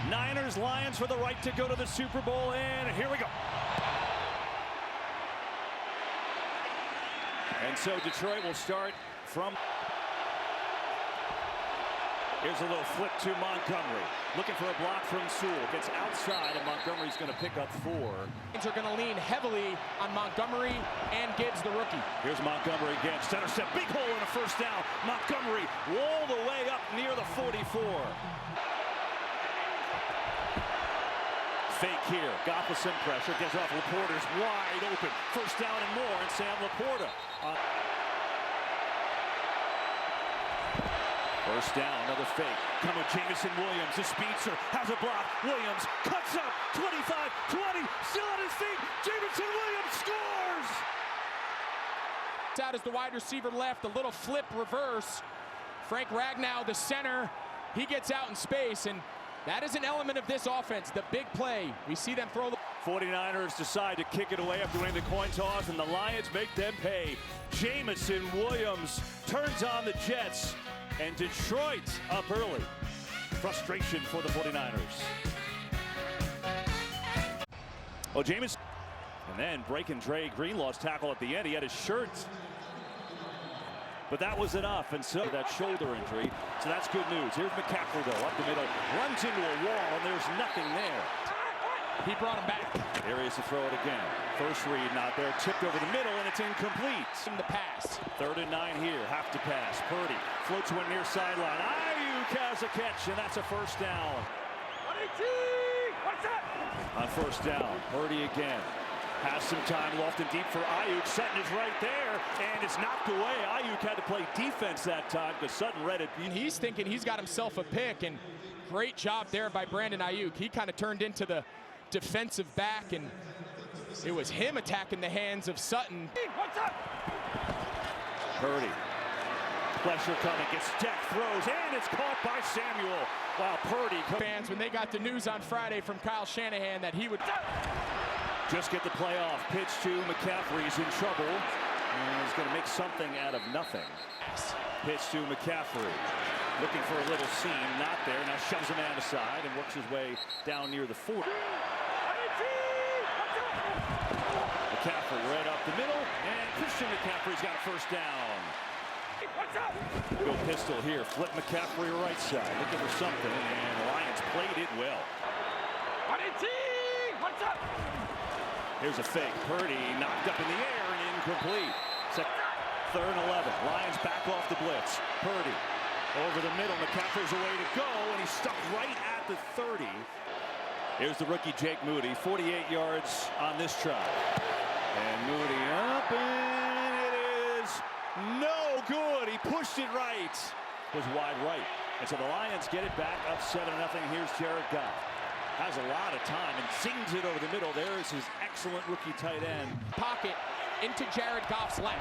Niners, Lions for the right to go to the Super Bowl, and here we go. And so Detroit will start from. Here's a little flip to Montgomery. Looking for a block from Sewell. Gets outside, and Montgomery's going to pick up 4. Are going to lean heavily on Montgomery and Gibbs, the rookie. Here's Montgomery again. Center step, big hole and a first down. Montgomery all the way up near the 44. Fake here. Goff with some pressure. Gets off. Laporta's wide open. First down and more, and Sam Laporta. First down, another fake. Come with Jameson Williams. The speedster has a block. Williams cuts up. 25, 20. Still on his feet. Jameson Williams scores! Out as the wide receiver left. A little flip reverse. Frank Ragnow, the center. He gets out in space, and that is an element of this offense. The big play. We see them throw the 49ers decide to kick it away after winning the coin toss, and the Lions make them pay. Jameson Williams turns on the Jets. And Detroit up early. Frustration for the 49ers. Oh, Jameson. And then breaking Dre Greenlaw's tackle at the end. He had his shirt. But that was enough. And so that shoulder injury. So that's good news. Here's McCaffrey, though, up the middle. Runs into a wall, and there's nothing there. He brought him back. There he is to throw it again. First read not there. Tipped over the middle, and it's incomplete. In the pass. 3rd and 9 here. Have to pass. Purdy floats one near sideline. Ayuk has a catch, and that's a first down. What's up? On first down, Purdy again. Has some time left and deep for Ayuk. Sutton is right there, and it's knocked away. Ayuk had to play defense that time because Sutton read it. And he's thinking he's got himself a pick, and great job there by Brandon Ayuk. He kind of turned into the defensive back, and it was him attacking the hands of Sutton. What's up? Purdy. Pressure coming, gets decked, throws, and it's caught by Samuel. Wow, Purdy. Fans, when they got the news on Friday from Kyle Shanahan that he would just get the play off. Pitch to McCaffrey. He's in trouble. And he's going to make something out of nothing. Pitch to McCaffrey. Looking for a little seam. Not there. Now shoves a man aside and works his way down near the 40. McCaffrey right up the middle. And Christian McCaffrey's got a first down. Go pistol here. Flip McCaffrey right side. Looking for something. And the Lions played it well. What's up? Here's a fake. Purdy knocked up in the air and incomplete. 3rd and 11. Lions back off the blitz. Purdy over the middle. McCaffrey's a way to go, and he's stuck right at the 30. Here's the rookie Jake Moody. 48 yards on this try. And Moody up, and it is no good. He pushed it right. It was wide right. And so the Lions get it back up 7-0. Here's Jared Goff. Has a lot of time and sings it over the middle. There's his excellent rookie tight end. Pocket into Jared Goff's lap.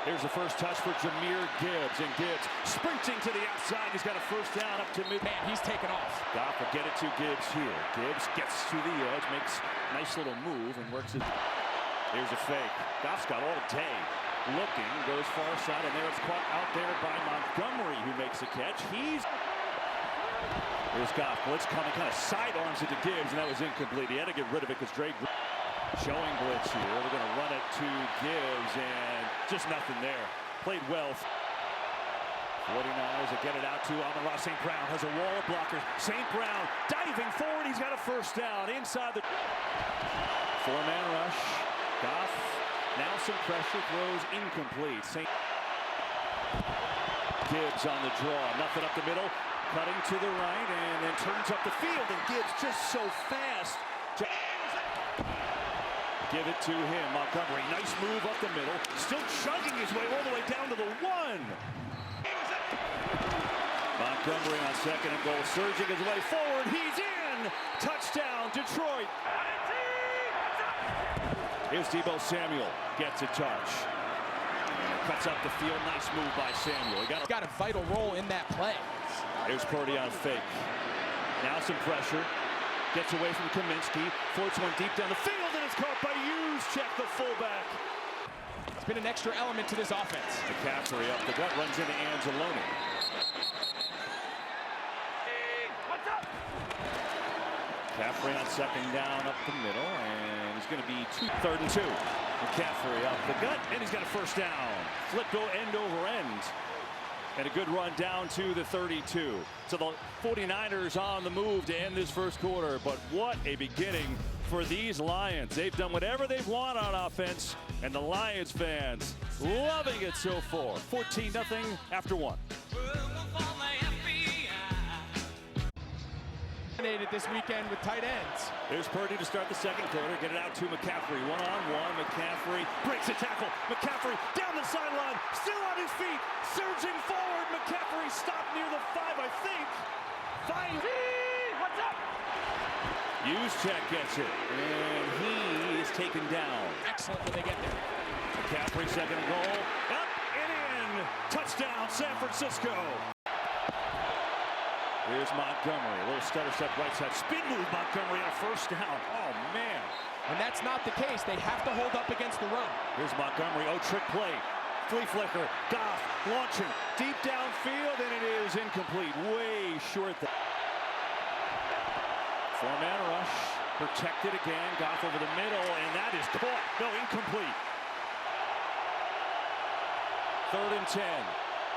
Here's the first touch for Jahmyr Gibbs, and Gibbs sprinting to the outside. He's got a first down up to mid. Man, he's taken off. Goff will get it to Gibbs here. Gibbs gets to the edge, makes a nice little move, and works it. Here's a fake. Goff's got all day. Looking, goes far side, and there it's caught out there by Montgomery, who makes a catch. Here's Goff. Blitz coming, kind of sidearms it to Gibbs, and that was incomplete. He had to get rid of it because Drake showing blitz here. They're going to run it to Gibbs, and just nothing there. Played well. 49ers will get it out to Amon-Ra St. Brown. Has a wall of blockers. St. Brown diving forward. He's got a first down inside the 4-man rush. Goff now some pressure. Throws incomplete. Gibbs on the draw. Nothing up the middle. Cutting to the right and then turns up the field, and Gibbs just so fast. Give it to him. Montgomery, nice move up the middle. Still chugging his way all the way down to the 1. Montgomery on 2nd and goal, surging his way forward. He's in. Touchdown, Detroit. Here's Deebo Samuel. Gets a touch. Cuts up the field. Nice move by Samuel. He got a vital role in that play. Here's Purdy on fake. Now some pressure. Gets away from Kaminsky. Floats one deep down the field, and it's caught by Juszczyk, the fullback. It's been an extra element to this offense. McCaffrey up the gut, runs into Anzalone. McCaffrey on second down up the middle, and he's going to be 3rd and 2. McCaffrey up the gut, and he's got a first down. Flipped end over end. And a good run down to the 32. So the 49ers on the move to end this first quarter. But what a beginning for these Lions. They've done whatever they've wanted on offense, and the Lions fans loving it so far. 14-0 after 1. This weekend with tight ends. There's Purdy to start the second quarter. Get it out to McCaffrey. One-on-one. McCaffrey breaks a tackle. McCaffrey down the sideline. Still on his feet. Surging forward. McCaffrey stopped near the 5, I think. What's up? Juszczyk gets it. And he is taken down. Excellent when they get there. McCaffrey second goal. Up and in. Touchdown, San Francisco. Here's Montgomery, a little stutter step right side. Spin move, Montgomery on a first down. Oh, man. And that's not the case. They have to hold up against the run. Here's Montgomery. Oh, trick play. Flea flicker. Goff launching deep downfield, and it is incomplete. Way short. Four-man rush. Protected again. Goff over the middle, and that is caught. No, incomplete. 3rd and 10.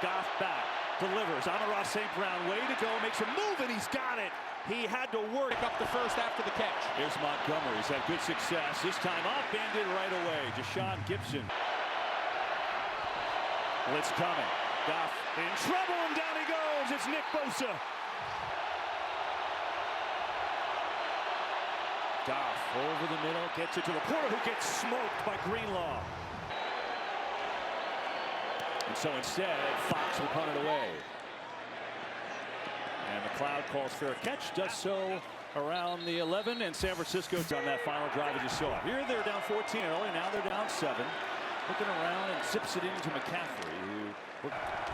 Goff back. Delivers. Amon-Ra St. Brown, way to go, makes a move, and he's got it. He had to work up the first after the catch. Here's Montgomery. He's had good success. This time upended right away. Deshaun Gibson. Blitz coming. Goff in trouble, and down he goes. It's Nick Bosa. Goff over the middle, gets it to the Porter, who gets smoked by Greenlaw. And so instead, Fox will punt it away. And McLeod calls fair catch, does so around the 11, and San Francisco's on that final drive as you saw. Here they're down 14 early, now they're down 7. Looking around and zips it into McCaffrey.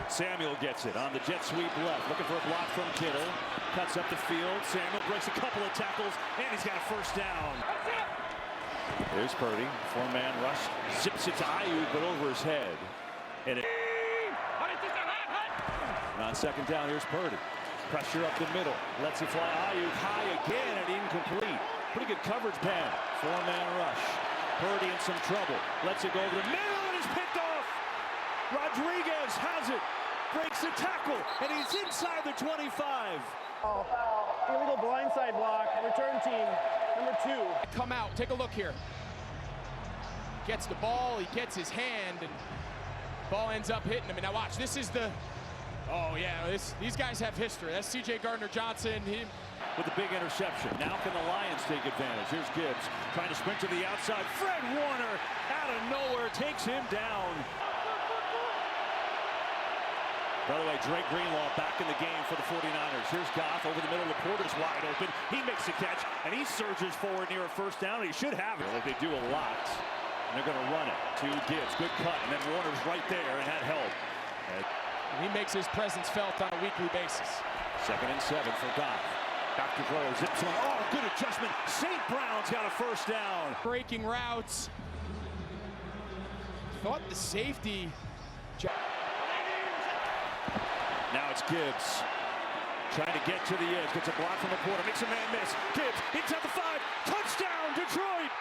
Samuel gets it on the jet sweep left, looking for a block from Kittle. Cuts up the field, Samuel breaks a couple of tackles, and he's got a first down. There's Purdy, four-man rush, zips it to Ayuk, but over his head. And on second down, here's Purdy. Pressure up the middle. Lets it fly. Ayuk high again and incomplete. Pretty good coverage pen. Four-man rush. Purdy in some trouble. Lets it go over the middle and is picked off. Rodriguez has it. Breaks the tackle and he's inside the 25. Oh, illegal blindside block. Return team number 2. Come out. Take a look here. Gets the ball. He gets his hand and ball ends up hitting him. And now watch. This is the... Oh, yeah, these guys have history. That's C.J. Gardner-Johnson. With a big interception. Now can the Lions take advantage? Here's Gibbs trying to sprint to the outside. Fred Warner out of nowhere takes him down. By the way, Drake Greenlaw back in the game for the 49ers. Here's Goff over the middle. Laporta's wide open. He makes the catch, and he surges forward near a first down. And he should have it, like they do a lot. And they're going to run it to Gibbs. Good cut, and then Warner's right there and had help. He makes his presence felt on a weekly basis. 2nd and 7 for Goff. Back to throw, zips one. Oh, good adjustment. St. Brown's got a first down. Breaking routes. Thought the safety. Now it's Gibbs. Trying to get to the edge. Gets a block from the quarter. Makes a man miss. Gibbs inside the 5. Touchdown, Detroit.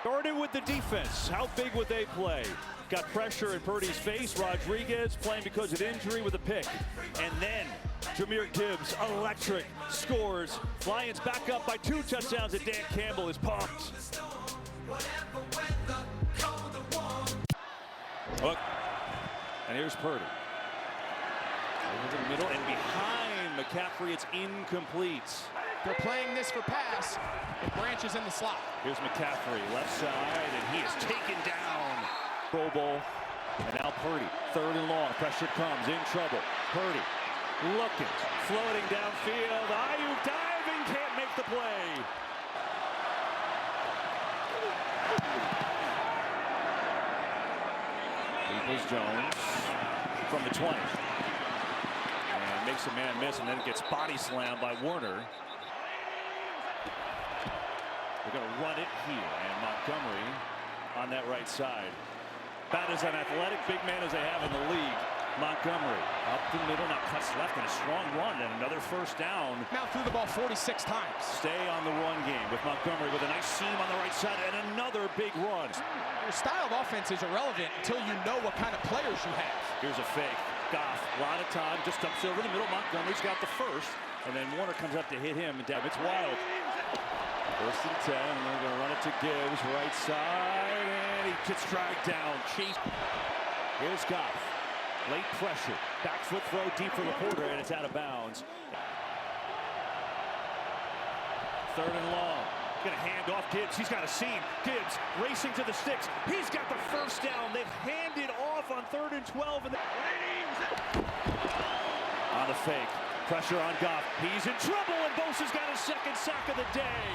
Started with the defense. How big would they play? Got pressure in Purdy's face. Rodriguez playing because of injury with a pick. And then Jahmyr Gibbs, electric, scores. Lions back up by 2 touchdowns, and Dan Campbell is pumped. Look, and here's Purdy. Over the middle and behind McCaffrey, it's incomplete. They're playing this for pass. It branches in the slot. Here's McCaffrey, left side, and he is taken down. Pro Bowl, and now Purdy, 3rd and long. Pressure comes, in trouble. Purdy looking, floating downfield. Ayuk diving, can't make the play. Peoples-Jones from the 20. And makes a man miss, and then gets body slammed by Warner. They're going to run it here, and Montgomery on that right side. About as an athletic big man as they have in the league. Montgomery up the middle, now cuts left, and a strong run, and another first down. Now threw the ball 46 times. Stay on the run game with Montgomery with a nice seam on the right side, and another big run. Your style of offense is irrelevant until you know what kind of players you have. Here's a fake. Goff, a lot of time, just dumps it over the middle. Montgomery's got the first, and then Warner comes up to hit him, and it's wild. First and 10, and they're going to run it to Gibbs, right side, and he gets dragged down. Chase. Here's Goff. Late pressure. Back foot throw deep for Laporta, and it's out of bounds. Third and long. Going to hand off Gibbs. He's got a seam. Gibbs racing to the sticks. He's got the first down. They've handed off on 3rd and 12. And on the fake. Pressure on Goff. He's in trouble, and Bosa's got his second sack of the day.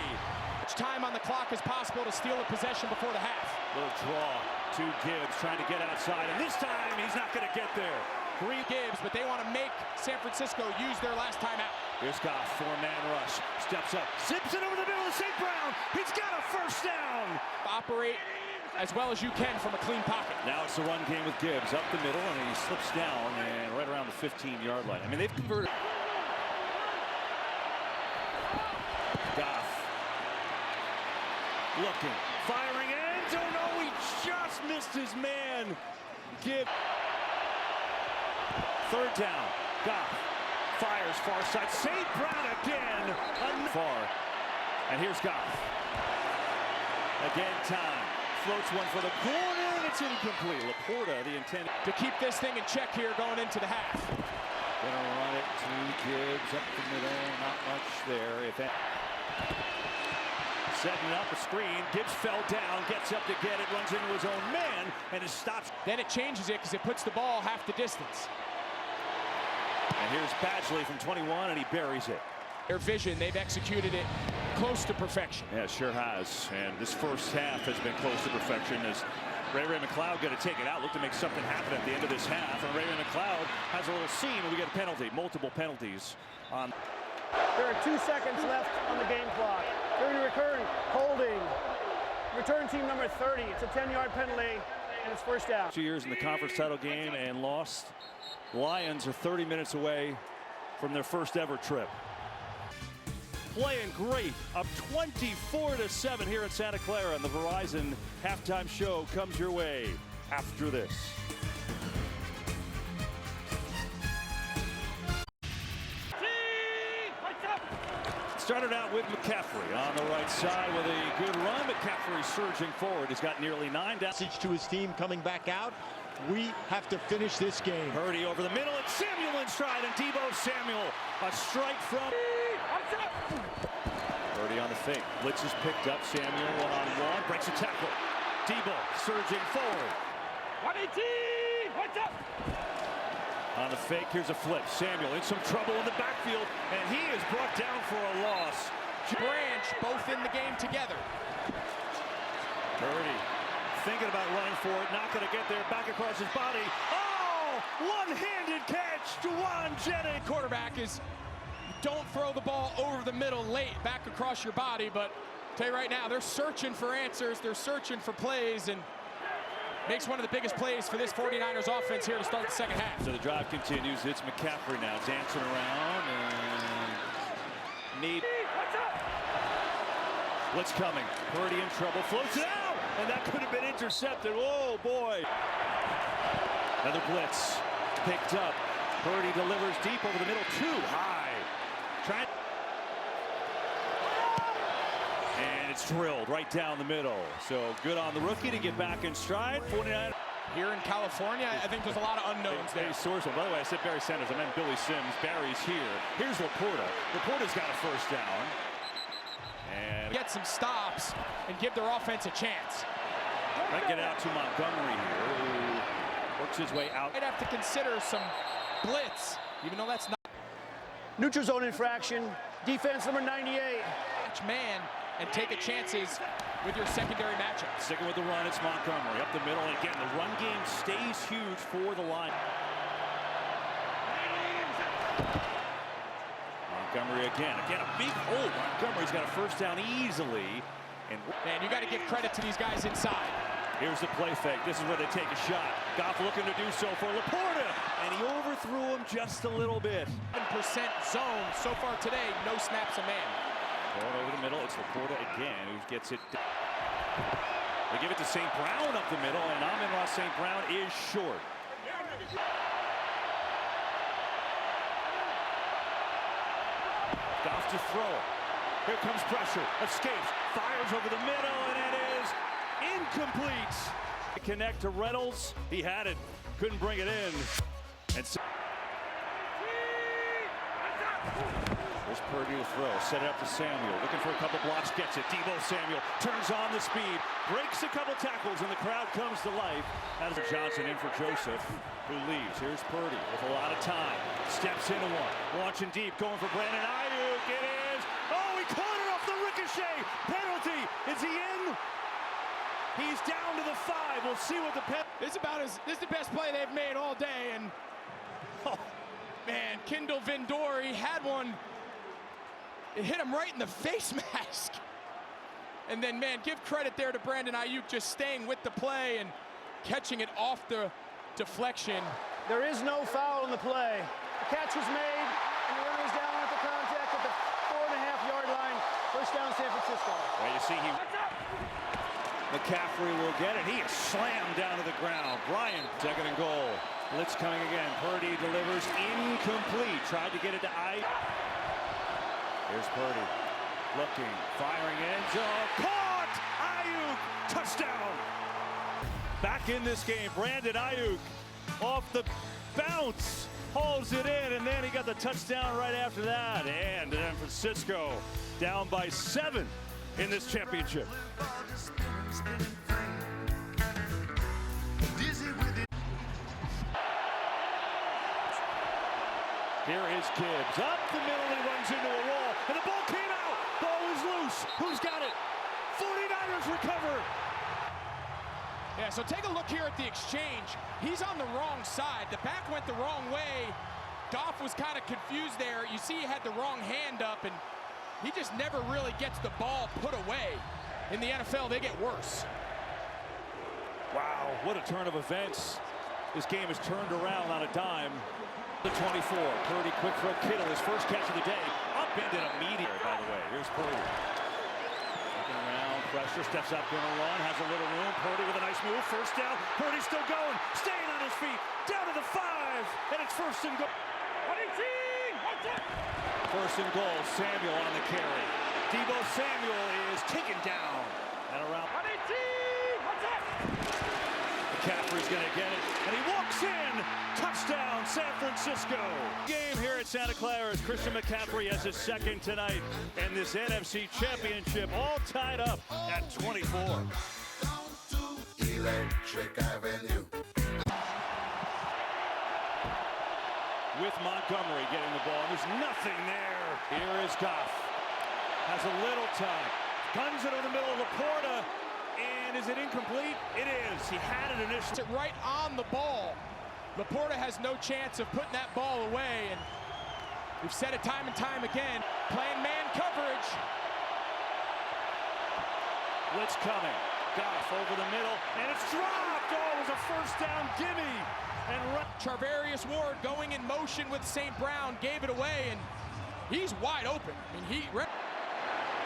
Much time on the clock as possible to steal a possession before the half. Little draw to Gibbs, trying to get outside, and this time he's not going to get there. Three Gibbs, but they want to make San Francisco use their last time out. Here's Goff, 4-man rush, steps up, zips it over the middle of St. Brown. He's got a first down. Operate as well as you can from a clean pocket. Now it's the run game with Gibbs up the middle, and he slips down and right around the 15-yard line. I mean, they've converted. Goff looking, firing, and oh no, he just missed his man. Gibbs. Third down. Goff fires far side. St. Brown again. Far. And here's Goff. Again, time. Floats one for the corner, and it's incomplete. Laporta, the intent to keep this thing in check here going into the half. Gonna run it to Gibbs up the middle. Not much there. If that. Setting up a screen. Gibbs fell down, gets up to get it, runs into his own man, and it stops. Then it changes it because it puts the ball half the distance. And here's Badgley from 21, and he buries it. Their vision, they've executed it close to perfection. Yeah, sure has. And this first half has been close to perfection as Ray McLeod going to take it out, look to make something happen at the end of this half. And Ray McLeod has a little seam, and we get a penalty, multiple penalties on. There are 2 seconds left on the game clock. They're going to return, holding. Return team number 30. It's a 10-yard penalty, and it's first down. 2 years in the conference title game and lost. Lions are 30 minutes away from their first ever trip. Playing great, up 24-7 here in Santa Clara, and the Verizon halftime show comes your way after this. Started out with McCaffrey on the right side with a good run. McCaffrey surging forward. He's got nearly 9 down. Message to his team coming back out. We have to finish this game. Purdy over the middle, and Samuel in stride, and Deebo Samuel. A strike from Purdy on the fake. Blitz is picked up. Samuel one-on-one, breaks a tackle. Deebo surging forward. 118, what's up? On the fake, here's a flip. Samuel in some trouble in the backfield, and he is brought down for a loss. Branch both in the game together. Purdy thinking about running for it, not going to get there, back across his body. Oh, one-handed catch, Juwan Jennings. Quarterback is, don't throw the ball over the middle late, back across your body, but I'll tell you right now, they're searching for answers, they're searching for plays, and makes one of the biggest plays for this 49ers offense here to start the second half. So the drive continues. It's McCaffrey now dancing around, and blitz coming. Purdy in trouble, floats it out, and that could have been intercepted. Oh boy! Another blitz picked up. Purdy delivers deep over the middle, too high. And it's drilled right down the middle. So good on the rookie to get back in stride. 49. Here in California, I think there's a lot of unknowns there. By the way, I said Barry Sanders. I meant Billy Sims. Barry's here. Here's Laporta. Laporta's got a first down. And get some stops and give their offense a chance. Might get out to Montgomery here, who works his way out. Might have to consider some blitz, even though that's not. Neutral zone infraction. Defense number 98. Man, and take a chances with your secondary matchup. Sticking with the run, it's Montgomery up the middle, and again, the run game stays huge for the line. Montgomery again a big hole. Montgomery's got a first down easily. And man, you got to give credit to these guys inside. Here's the play fake. This is where they take a shot. Goff looking to do so for Laporta, and he overthrew him just a little bit. 7% zone so far today, no snaps a man. Ball over the middle, it's Laporta again who gets it. They give it to St. Brown up the middle, and Amon-Ra St. Brown is short. Goff to throw. Here comes pressure. Escapes. Fires over the middle, and it is incomplete. Connect to Reynolds. He had it. Couldn't bring it in. And there's Purdy to throw. Set it up to Samuel. Looking for a couple blocks. Gets it. Deebo Samuel turns on the speed. Breaks a couple tackles, and the crowd comes to life. That is Johnson in for Joseph, who leaves. Here's Purdy with a lot of time. Steps into one. Launching deep. Going for Brandon Ayuk. It is. Oh, he caught it off the ricochet. Penalty. Is he in? He's down to the 5. We'll see what the This is the best play they've made all day, and man, Kindle Vindor, he had one. It hit him right in the face mask. And then, man, give credit there to Brandon Ayuk just staying with the play and catching it off the deflection. There is no foul in the play. The catch was made, and the runner is down with the contact at the 4.5-yard line. First down, San Francisco. Well, you see, McCaffrey will get it. He is slammed down to the ground. Bryant, 2nd and goal. Blitz coming again. Purdy delivers incomplete. Tried to get it to Ayuk. Here's Purdy. Looking, firing end zone. Caught! Ayuk! Touchdown! Back in this game, Brandon Ayuk off the bounce. Hauls it in, and then he got the touchdown right after that. And San Francisco down by 7 in this championship. Here is Gibbs. Up the middle, he runs into a wall, and the ball came out. Ball is loose. Who's got it? 49ers recover. Yeah, so take a look here at the exchange. He's on the wrong side. The back went the wrong way. Goff was kind of confused there. You see he had the wrong hand up, and he just never really gets the ball put away. In the NFL, they get worse. Wow, what a turn of events. This game is turned around on a dime. The 24, Purdy quick throw, Kittle, his first catch of the day. Upended immediately, by the way. Here's Purdy. Looking around, pressure, steps up, gonna run, has a little room. Purdy with a nice move, first down. Purdy still going, staying on his feet, down to the 5, and it's 1st and goal. 1st and goal, Samuel on the carry. Deebo Samuel is taken down. And around. McCaffrey's gonna get it, and he walks in. Touchdown, San Francisco. Game here at Santa Clara as Christian McCaffrey has his 2nd tonight, and this NFC Championship all tied up at 24. Electric Avenue. With Montgomery getting the ball, there's nothing there. Here is Goff. Has a little time. Guns it over the middle of Laporta. And is it incomplete? It is. He had it initially. It's right on the ball. Laporta has no chance of putting that ball away, and we've said it time and time again. Playing man coverage. Blitz coming. Goff over the middle, and it's dropped. Oh, it was a first down gimme. And Charvarius Ward going in motion with St. Brown, gave it away, and he's wide open. I mean,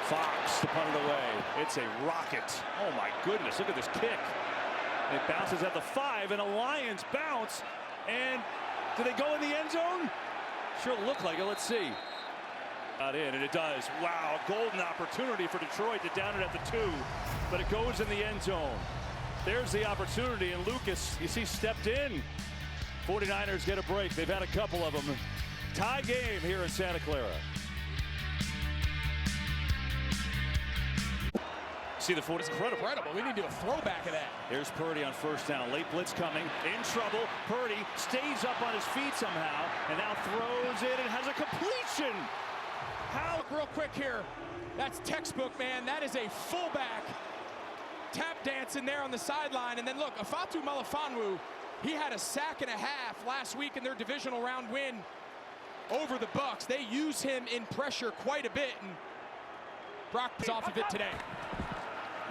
Fox to punt it away. It's a rocket. Oh my goodness, look at this kick. It bounces at the 5, and a Lions bounce. And do they go in the end zone? Sure look like it. Let's see. Not in, and it does. Wow, a golden opportunity for Detroit to down it at the 2, but it goes in the end zone. There's the opportunity, and Lucas, you see, stepped in. 49ers get a break. They've had a couple of them. Tie game here in Santa Clara. See the 40. incredible. We need to do a throwback of that. Here's Purdy on 1st down. Late blitz coming. In trouble. Purdy stays up on his feet somehow, and now throws it and has a completion. How? Real quick here. That's textbook, man. That is a fullback tap dancing there on the sideline. And then look, Afatu Melifonwu, he had a sack and a half last week in their divisional round win over the Bucs. They use him in pressure quite a bit, and Brock is off of it today.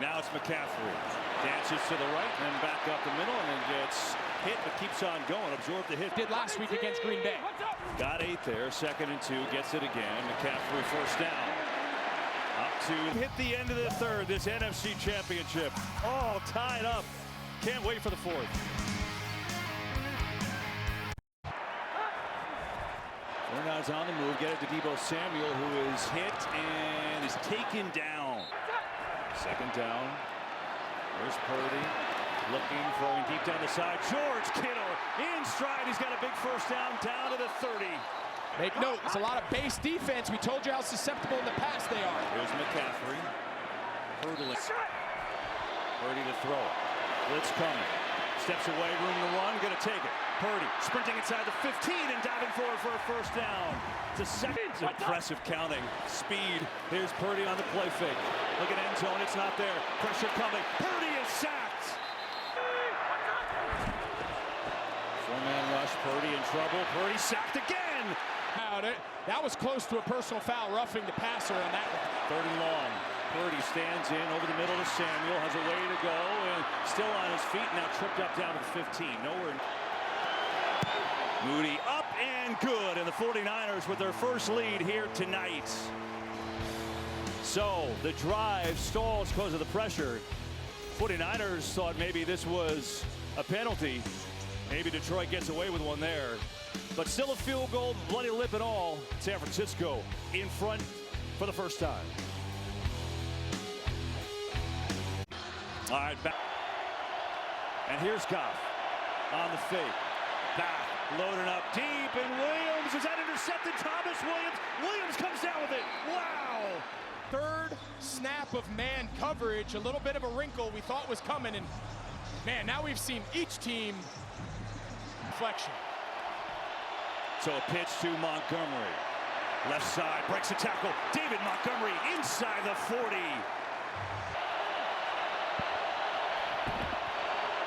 Now it's McCaffrey. Dances to the right and then back up the middle and then gets hit but keeps on going. Absorbed the hit. Did last week against Green Bay. Got 8 there. 2nd and 2. Gets it again. McCaffrey first down. Up to hit the end of the 3rd. This NFC Championship. All tied up. Can't wait for the 4th. 49ers on the move. Get it to Deebo Samuel, who is hit and is taken down. 2nd down. There's Purdy. Looking, throwing deep down the side. George Kittle in stride. He's got a big first down to the 30. Make note, it's a lot of base defense. We told you how susceptible in the past they are. Here's McCaffrey. Hurdling. Purdy to throw it. Blitz coming. Steps away, room to run, gonna take it. Purdy sprinting inside the 15 and diving forward for a first down. It's a second. Impressive counting. Speed. Here's Purdy on the play fake. Look at end zone, it's not there. Pressure coming. Purdy is sacked. 4-man rush. Purdy in trouble. Purdy sacked again. That was close to a personal foul, roughing the passer on that one. 3rd and long. Purdy stands in over the middle to Samuel, has a way to go, and still on his feet, now tripped up down to the 15. Nowhere. Moody up and good, and the 49ers with their first lead here tonight. So the drive stalls because of the pressure. 49ers thought maybe this was a penalty. Maybe Detroit gets away with one there. But still a field goal, bloody lip and all. San Francisco in front for the first time. All right, back. And here's Goff on the fake. Back, loading up deep, and Williams is that intercepted. Thomas Williams. Williams comes down with it. Wow. 3rd snap of man coverage, a little bit of a wrinkle we thought was coming, and man, now we've seen each team deflection. So a pitch to Montgomery. Left side, breaks the tackle. David Montgomery inside the 40.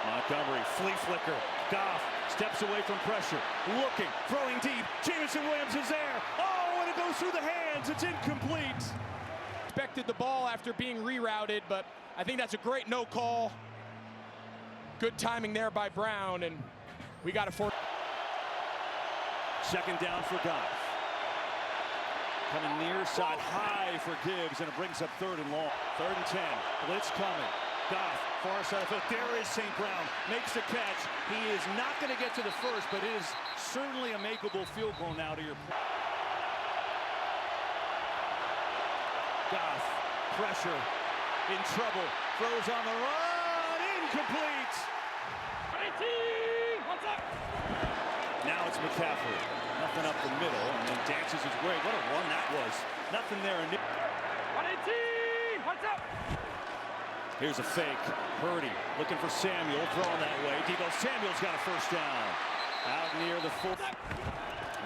Montgomery, flea flicker. Goff steps away from pressure. Looking, throwing deep. Jameson Williams is there. Oh, and it goes through the hands. It's incomplete. Expected the ball after being rerouted, but I think that's a great no call. Good timing there by Brown, and we got a 4th. 2nd down for Goff. Coming near side high for Gibbs, and it brings up 3rd and long. 3rd and 10. Blitz coming. Goff, far side of the field. There is St. Brown. Makes the catch. He is not going to get to the first, but it is certainly a makeable field goal now to your point. Goff, pressure, in trouble. Throws on the run. Incomplete. Now it's McCaffrey. Nothing up the middle, and then dances his way. What a run that was. Nothing there. 118. What's up? Here's a fake. Purdy looking for Samuel, throwing that way. Deebo Samuel's got a first down. Out near the 4th.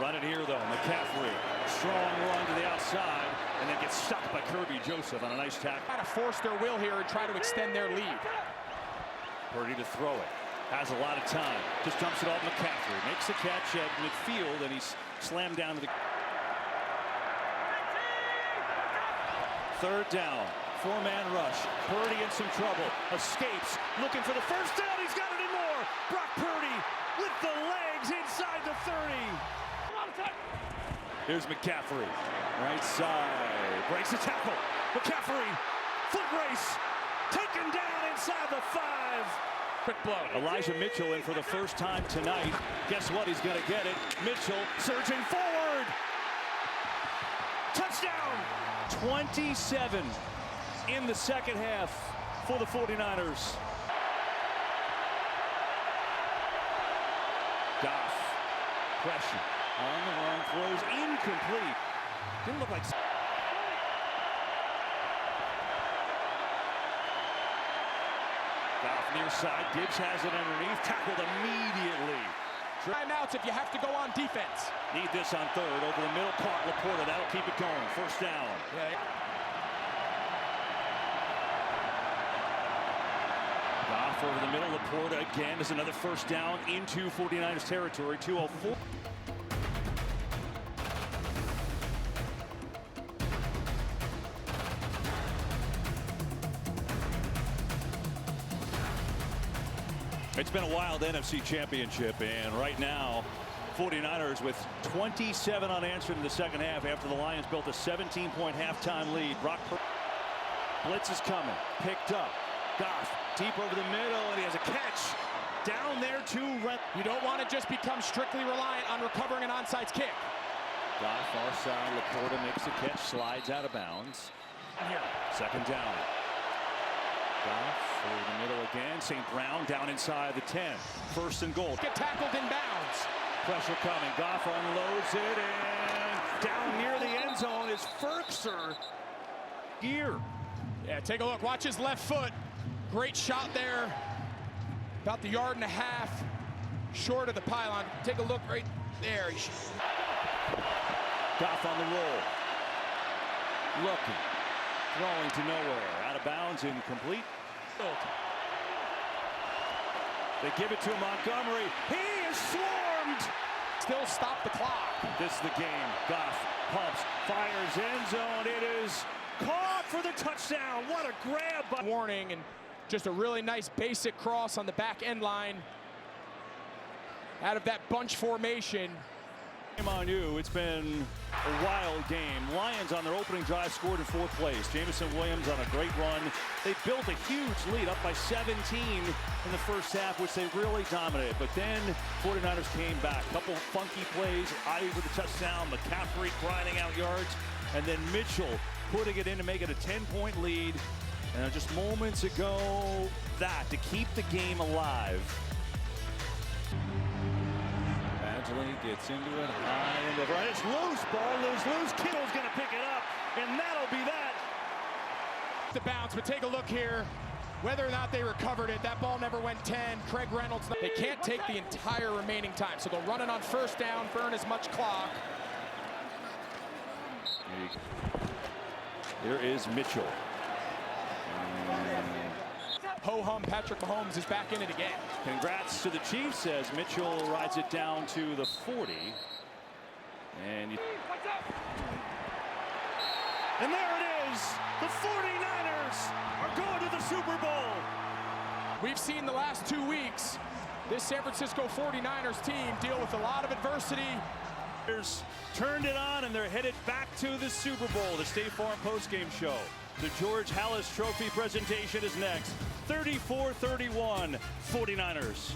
Run it here, though. McCaffrey. Strong run to the outside, and then gets stopped by Kirby Joseph on a nice tackle. Try to force their will here and try to extend their lead. Purdy to throw it. Has a lot of time. Just dumps it off McCaffrey. Makes the catch at midfield, and he's slammed down to the 3rd down. 4-man rush. Purdy in some trouble. Escapes. Looking for the first down. He's got it and more. Brock Purdy with the legs inside the 30. Here's McCaffrey. Right side. Breaks the tackle. McCaffrey. Foot race. Taken down inside the 5. Quick blow. Elijah Mitchell in for the first time tonight. Guess what? He's going to get it. Mitchell surging forward. Touchdown. 27 in the 2nd half for the 49ers. Goff. Pressure. On the run. Throws incomplete. Didn't look like... Goff near side. Gibbs has it underneath. Tackled immediately. Timeouts if you have to go on defense. Need this on 3rd. Over the middle. Caught Laporta. That'll keep it going. First down. Yeah. Goff over the middle. Laporta again is another first down into 49ers territory. 2:04. It's been a wild NFC Championship, and right now, 49ers with 27 unanswered in the second half after the Lions built a 17-point halftime lead. Blitz is coming, picked up. Goff deep over the middle, and he has a catch down there to Rent. You don't want to just become strictly reliant on recovering an onside kick. Goff far side, Laporta makes the catch, slides out of bounds. Here. Second down. Goff over the middle again. St. Brown down inside the 10. First and goal. Get tackled in bounds. Pressure coming. Goff unloads it, and down near the end zone is Ferkser. Here. Yeah, take a look. Watch his left foot. Great shot there. About the 1.5 yards short of the pylon. Take a look right there. Goff on the roll. Looking. Throwing to nowhere. Out of bounds, incomplete. They give it to Montgomery. He is swarmed. Still stop the clock. This is the game. Goff pumps, fires end zone. It is caught for the touchdown. What a grab by Warning, and just a really nice basic cross on the back end line. Out of that bunch formation. Shame on you. It's been a wild game. Lions on their opening drive scored in 4th place. Jamison Williams on a great run. They built a huge lead up by 17 in the first half, which they really dominated. But then 49ers came back. Couple funky plays. Ivy with a touchdown. McCaffrey grinding out yards. And then Mitchell putting it in to make it a 10-point lead. And just moments ago, that to keep the game alive. Gets into it high and the right. It's loose. Ball loose. Kittle's going to pick it up, and that'll be that. The bounce, but take a look here. Whether or not they recovered it, that ball never went 10. Craig Reynolds, they can't take the entire remaining time, so they'll run it on first down, burn as much clock. Here is Mitchell. Ho-hum, Patrick Mahomes is back in it again. Congrats to the Chiefs as Mitchell rides it down to the 40. And there it is. The 49ers are going to the Super Bowl. We've seen the last 2 weeks this San Francisco 49ers team deal with a lot of adversity. Turned it on, and they're headed back to the Super Bowl. The State Farm postgame show. The George Halas Trophy presentation is next. 34-31, 49ers.